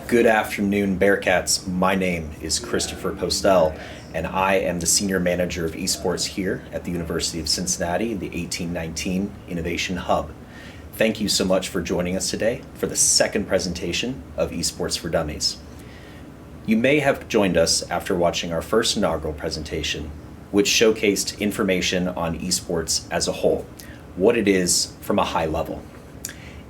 Good afternoon, Bearcats. My name is Christopher Postel, and I am the Senior Manager of Esports here at the University of Cincinnati, the 1819 Innovation Hub. Thank you so much for joining us today for the second presentation of Esports for Dummies. You may have joined us after watching our first inaugural presentation, which showcased information on esports as a whole, what it is from a high level.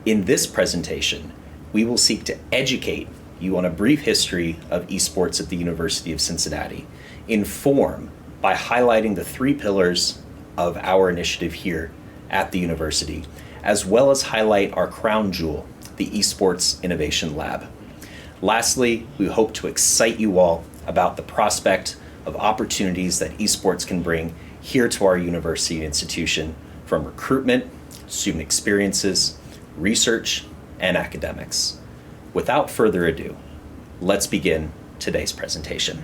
In this presentation, we will seek to educate you on a brief history of esports at the University of Cincinnati, inform by highlighting the three pillars of our initiative here at the university, as well as highlight our crown jewel, the Esports Innovation Lab. Lastly, we hope to excite you all about the prospect of opportunities that esports can bring here to our university institution, from recruitment, student experiences, research, and academics. Without further ado, let's begin today's presentation.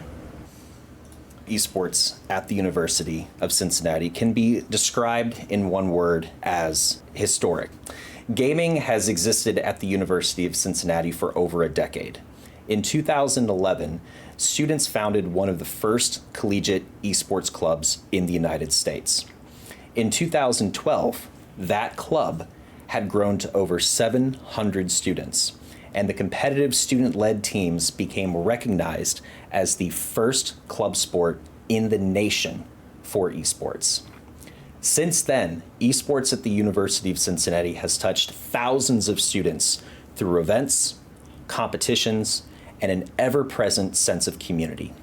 Esports at the University of Cincinnati can be described in one word as historic. Gaming has existed at the University of Cincinnati for over a decade. In 2011, students founded one of the first collegiate esports clubs in the United States. In 2012, that club had grown to over 700 students, and the competitive student-led teams became recognized as the first club sport in the nation for esports. Since then, esports at the University of Cincinnati has touched thousands of students through events, competitions, and an ever-present sense of community.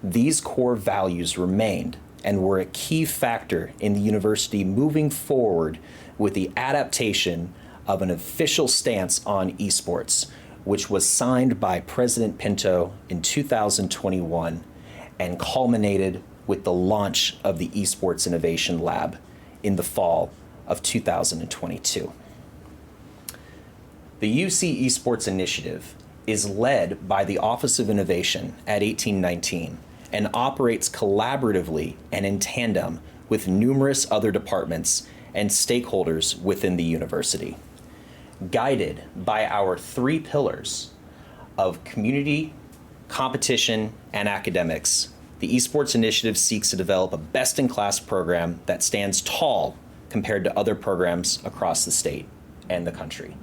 These core values remained and were a key factor in the university moving forward with the adaptation of an official stance on esports, which was signed by President Pinto in 2021 and culminated with the launch of the Esports Innovation Lab in the fall of 2022. The UC Esports initiative is led by the Office of Innovation at 1819 and operates collaboratively and in tandem with numerous other departments and stakeholders within the university. Guided by our three pillars of community, competition, and academics, the Esports Initiative seeks to develop a best-in-class program that stands tall compared to other programs across the state and the country.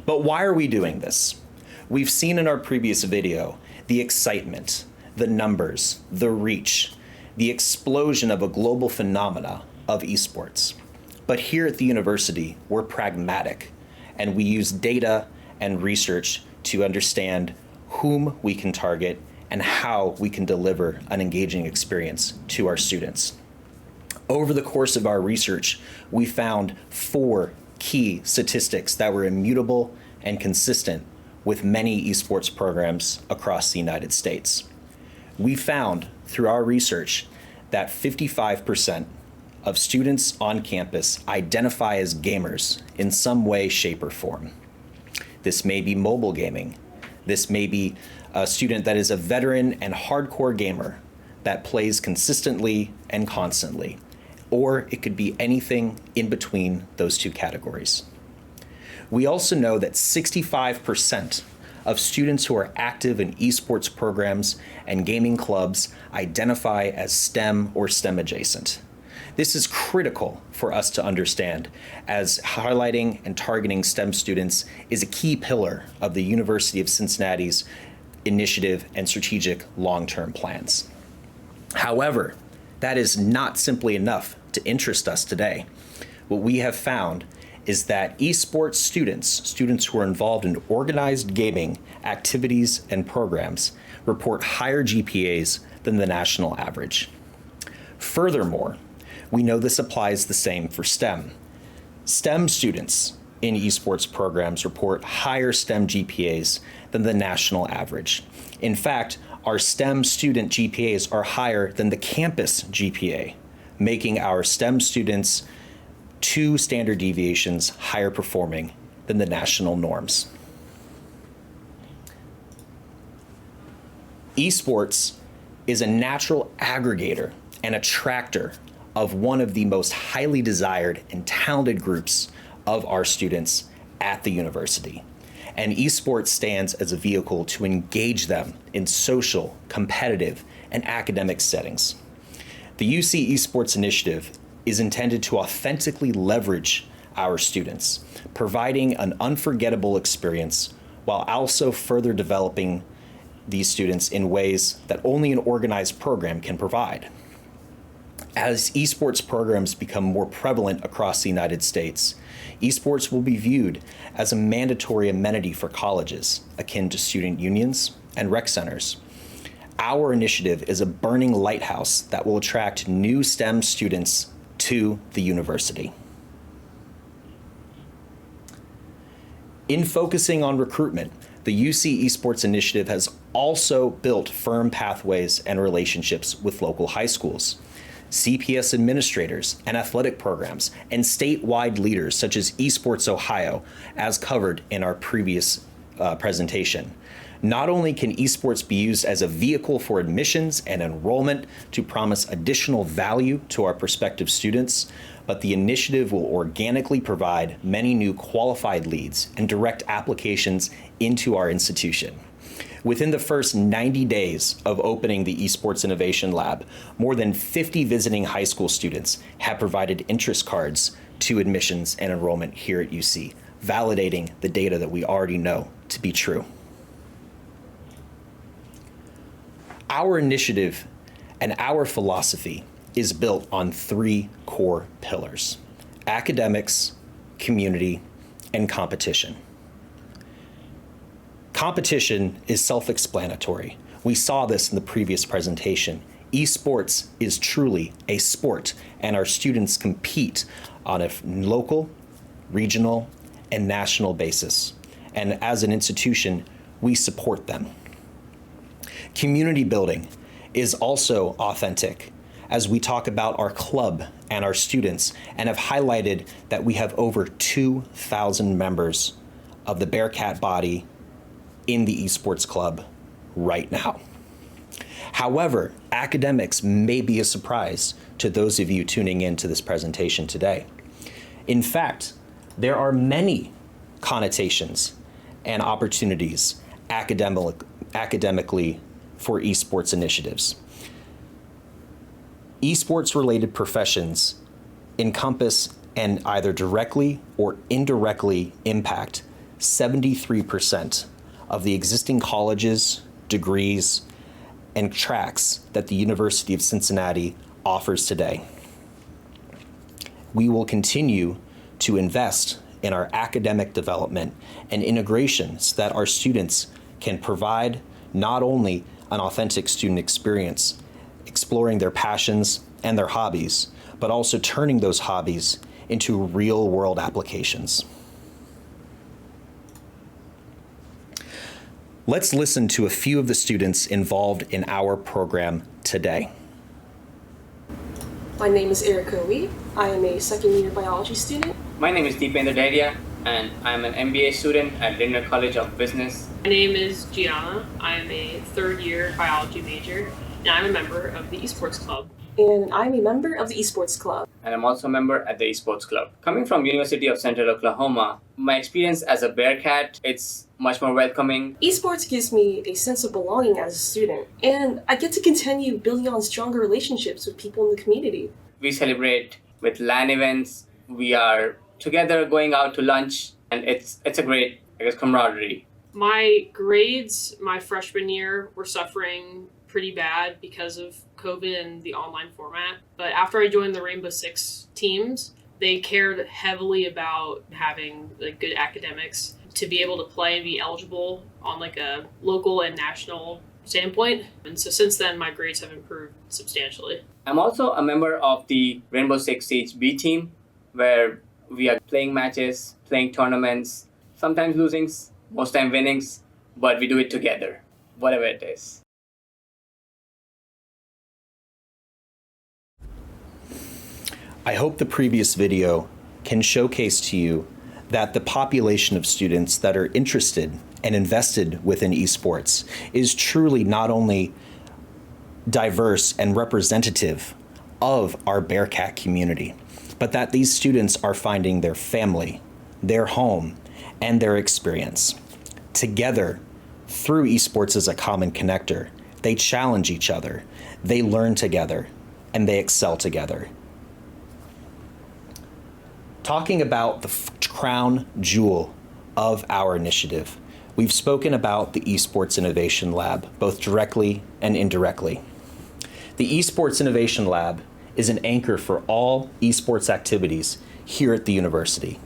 But why are we doing this? We've seen in our previous video the excitement, the numbers, the reach, the explosion of a global phenomena of esports. But here at the university, we're pragmatic, and we use data and research to understand whom we can target and how we can deliver an engaging experience to our students. Over the course of our research, we found four key statistics that were immutable and consistent with many esports programs across the United States. We found through our research that 55% of students on campus identify as gamers in some way, shape, or form. This may be mobile gaming. This may be a student that is a veteran and hardcore gamer that plays consistently and constantly, or it could be anything in between those two categories. We also know that 65% of students who are active in esports programs and gaming clubs identify as STEM or STEM adjacent. This is critical for us to understand, as highlighting and targeting STEM students is a key pillar of the University of Cincinnati's initiative and strategic long-term plans. However, that is not simply enough to interest us today. What we have found is that esports students who are involved in organized gaming activities and programs, report higher GPAs than the national average. Furthermore, we know this applies the same for STEM. STEM students in esports programs report higher STEM GPAs than the national average. In fact, our STEM student GPAs are higher than the campus GPA, making our STEM students 2 standard deviations higher performing than the national norms. Esports is a natural aggregator and attractor of one of the most highly desired and talented groups of our students at the university. and esports stands as a vehicle to engage them in social, competitive, and academic settings. The UC Esports initiative is intended to authentically leverage our students, providing an unforgettable experience while also further developing these students in ways that only an organized program can provide. As esports programs become more prevalent across the United States, esports will be viewed as a mandatory amenity for colleges, akin to student unions and rec centers. Our initiative is a burning lighthouse that will attract new STEM students to the university. In focusing on recruitment, the UC Esports initiative has also built firm pathways and relationships with local high schools, CPS administrators and athletic programs, and statewide leaders such as Esports Ohio, as covered in our previous presentation. Not only can esports be used as a vehicle for admissions and enrollment to promise additional value to our prospective students, but the initiative will organically provide many new qualified leads and direct applications into our institution. Within the first 90 days of opening the Esports Innovation Lab, more than 50 visiting high school students have provided interest cards to admissions and enrollment here at UC, validating the data that we already know to be true. Our initiative and our philosophy is built on three core pillars: academics, community, and competition. Competition is self-explanatory. We saw this in the previous presentation. Esports is truly a sport, and our students compete on a local, regional, and national basis. And as an institution, we support them. Community building is also authentic, as we talk about our club and our students, and have highlighted that we have over 2,000 members of the Bearcat body in the esports club right now. However, academics may be a surprise to those of you tuning in to this presentation today. In fact, there are many connotations and opportunities academically for esports initiatives. Esports-related professions encompass and either directly or indirectly impact 73% of the existing colleges, degrees, and tracks that the University of Cincinnati offers today. We will continue to invest in our academic development and integration so that our students can provide not only an authentic student experience, exploring their passions and their hobbies, but also turning those hobbies into real-world applications. Let's listen to a few of the students involved in our program today. My name is Erica Lee. I am a second-year biology student. My name is Deependra Dadia, and I'm an MBA student at Lindner College of Business. My name is Gianna. I am a third-year biology major, and I'm a member of the Esports Club. And I'm a member of the Esports Club. And I'm also a member at the Esports Club. Coming from University of Central Oklahoma, my experience as a Bearcat, it's much more welcoming. Esports gives me a sense of belonging as a student, and I get to continue building on stronger relationships with people in the community. We celebrate with LAN events. We are together going out to lunch, and it's a great, camaraderie. My grades my freshman year were suffering pretty bad because of COVID and the online format. But after I joined the Rainbow Six teams, they cared heavily about having good academics to be able to play and be eligible on a local and national standpoint. And so since then, my grades have improved substantially. I'm also a member of the Rainbow Six Siege B team, where we are playing matches, playing tournaments, sometimes losing, most time winnings, but we do it together, whatever it is. I hope the previous video can showcase to you that the population of students that are interested and invested within esports is truly not only diverse and representative of our Bearcat community, but that these students are finding their family, their home, and their experience. Together, through esports as a common connector, they challenge each other, they learn together, and they excel together. Talking about the crown jewel of our initiative, we've spoken about the Esports Innovation Lab, both directly and indirectly. The Esports Innovation Lab is an anchor for all esports activities here at the university.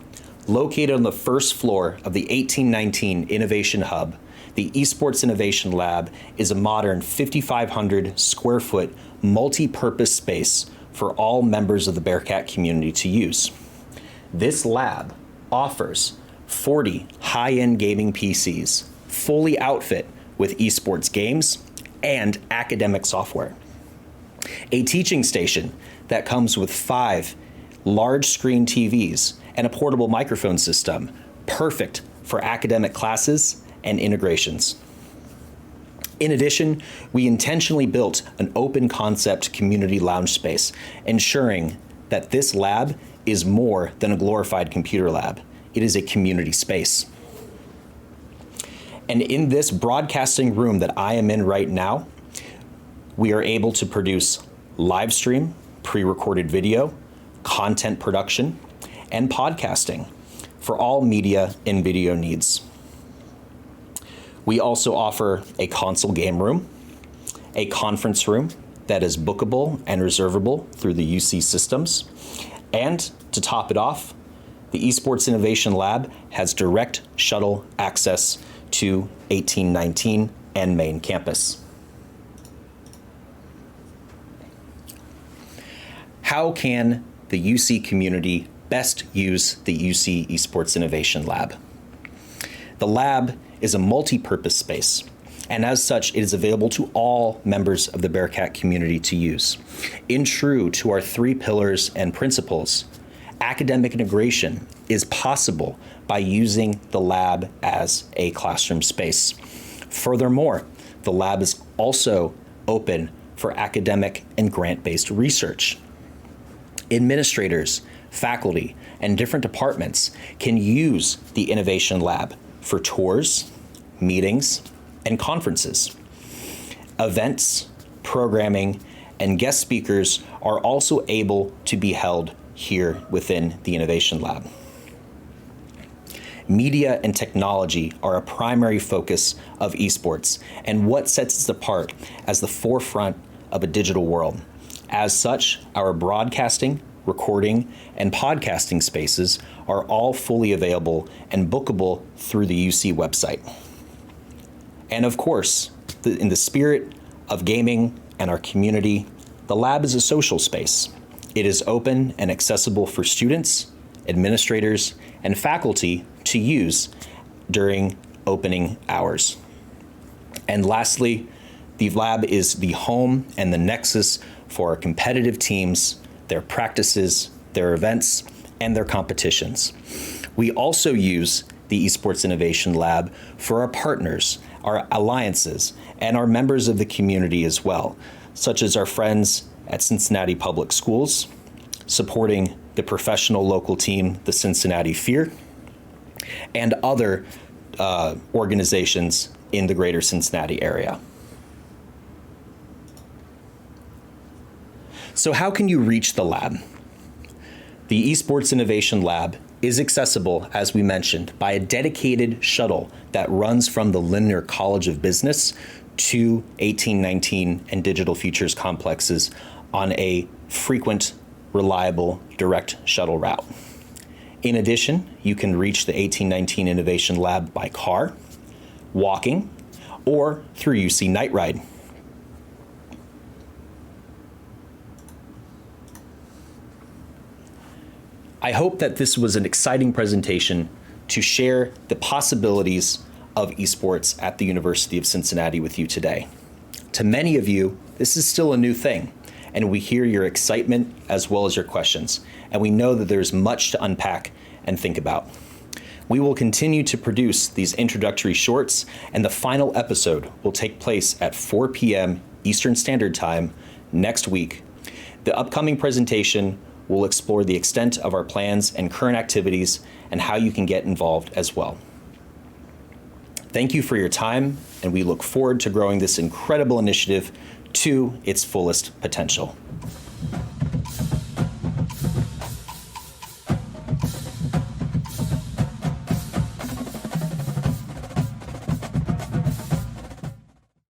Located on the first floor of the 1819 Innovation Hub, the Esports Innovation Lab is a modern 5,500 square foot multi-purpose space for all members of the Bearcat community to use. This lab offers 40 high-end gaming PCs, fully outfit with esports games and academic software. A teaching station that comes with 5 large screen TVs and a portable microphone system, perfect for academic classes and integrations. In addition, we intentionally built an open concept community lounge space, ensuring that this lab is more than a glorified computer lab. It is a community space. And in this broadcasting room that I am in right now, we are able to produce live stream, pre-recorded video, content production, and podcasting for all media and video needs. We also offer a console game room, a conference room that is bookable and reservable through the UC systems, and to top it off, the Esports Innovation Lab has direct shuttle access to 1819 and main campus. How can the UC community best use the UC Esports Innovation Lab? The lab is a multi-purpose space, and as such, it is available to all members of the Bearcat community to use. In true to our 3 pillars and principles, academic integration is possible by using the lab as a classroom space. Furthermore, the lab is also open for academic and grant-based research. Administrators, faculty, and different departments can use the Innovation Lab for tours, meetings, and conferences. Events, programming, and guest speakers are also able to be held here within the Innovation Lab. Media and technology are a primary focus of esports and what sets us apart as the forefront of a digital world. As such, our broadcasting, recording, and podcasting spaces are all fully available and bookable through the UC website. And of course, in the spirit of gaming and our community, the lab is a social space. It is open and accessible for students, administrators, and faculty to use during opening hours. And lastly, the lab is the home and the nexus for our competitive teams, their practices, their events, and their competitions. We also use the Esports Innovation Lab for our partners, our alliances, and our members of the community as well, such as our friends at Cincinnati Public Schools, supporting the professional local team, the Cincinnati Fear, and other organizations in the greater Cincinnati area. So how can you reach the lab? The Esports Innovation Lab is accessible, as we mentioned, by a dedicated shuttle that runs from the Linear College of Business to 1819 and Digital Futures complexes on a frequent, reliable, direct shuttle route. In addition, you can reach the 1819 Innovation Lab by car, walking, or through UC Night Ride. I hope that this was an exciting presentation to share the possibilities of esports at the University of Cincinnati with you today. To many of you, this is still a new thing, and we hear your excitement as well as your questions, and we know that there's much to unpack and think about. We will continue to produce these introductory shorts, and the final episode will take place at 4 p.m. Eastern Standard Time next week. The upcoming presentation will explore the extent of our plans and current activities and how you can get involved as well. Thank you for your time, and we look forward to growing this incredible initiative to its fullest potential.